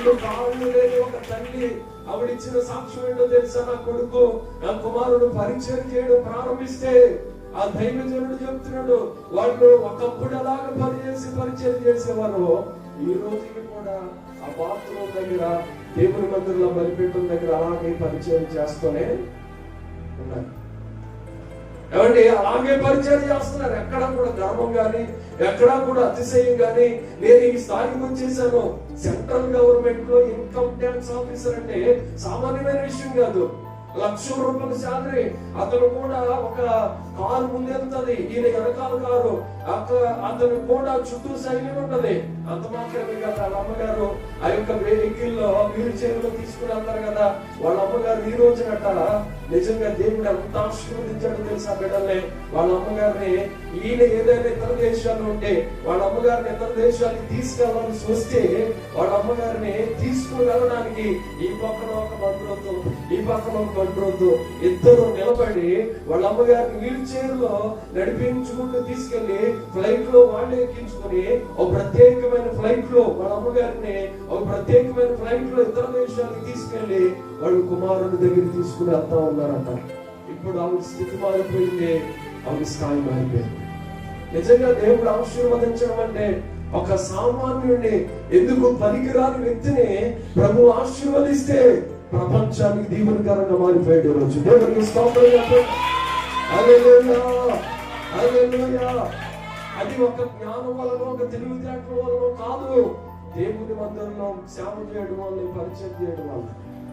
రెండు కాళ్ళు లేని ఒక తల్లి ఆవిడిచ్చిన సాక్ష్యం ఏంటో తెలుసా? నా కొడుకు, నా కుమారుడు పరిచయం చేయడం ప్రారంభిస్తే ఆ దైవజనుడు చెప్తున్నాడు, వాళ్ళు ఒకప్పుడు అలాగా పరిచయం చేసేవారు, ఈ రోజుకి కూడా ఆ బాత్రూమ్ దగ్గర, దేవుని మందిరంలో బలిపీఠం దగ్గర అలాగే పరిచయం చేస్తూనే ఉన్నారు. ఏమండి, అలాగే పరిచయం చేస్తున్నారు. ఎక్కడా కూడా గర్వం గాని, ఎక్కడా కూడా అతిశయం గాని. నేను ఈ స్థాయికి వచ్చేసాను, సెంట్రల్ గవర్నమెంట్ లో ఇన్కమ్ ట్యాక్స్ ఆఫీసర్ అంటే సామాన్యమైన విషయం కాదు. ₹1,00,000 శాలరీ. అతను కూడా ఒక కారు ముందెళ్తుంది, ఈయన వెనకాల కారు. అతను కూడా చుట్టూ సైన్యం ఉంటది. అంత మాత్రమే కదా, వాళ్ళ అమ్మగారు ఆ యొక్క వెహికల్ లో వీల్ చైర్ లో తీసుకుని వెళ్తారు కదా. వాళ్ళ అమ్మగారు ఈ రోజునట నిజంగా దేవుడు ఎంత ఆశీర్వదించాడు తెలుసా బిడ్డల్ని. వాళ్ళ అమ్మగారిని ఈయన ఏదైనా ఇతర దేశాలు ఉంటే వాళ్ళ అమ్మగారిని ఇతర దేశాలకు తీసుకెళ్లాల్సి వస్తే వాళ్ళ అమ్మగారిని తీసుకుని వెళ్ళడానికి ఈ పక్కన ఒక బండ్రోతు, ఈ పక్కన ఒక బండ్రోతు, ఇద్దరు నిలబడి వాళ్ళ అమ్మగారిని వీల్ చైర్ లో నడిపించుకుంటూ తీసుకెళ్లి ఫ్లైట్ లో వాళ్ళే ఎక్కించుకుని ఒక ప్రత్యేకమైన ఫ్లైట్ లో వాళ్ళ అమ్మగారిని ఒక ప్రత్యేకమైన ఫ్లైట్ లో ఇతర దేశాలకు తీసుకెళ్లి వాళ్ళు కుమారుడి దగ్గర తీసుకుని వెళ్తా ఉన్నారంట. ఇప్పుడు ఆవిడ స్థితి మారిపోయింది, ఆవిడ స్థాయి మారిపోయింది. నిజంగా దేవుడు ఆశీర్వదించడం అంటే ఒక సామాన్యుడిని, ఎందుకు పనికిరాని వ్యక్తిని ప్రభు ఆశీర్వదిస్తే ప్రపంచానికి దీవెనకరంగా మారిపోయాడు. రోజు దేవుడికి స్తోత్రం చెప్పండి. హల్లెలూయా, హల్లెలూయా. అది ఒక జ్ఞానం వలన, ఒక తెలివితేటల వలన కాదు, దేవుని మందిరంలో సేవ చేయడం వల్ల, పరిచయం చేయడం వల్ల.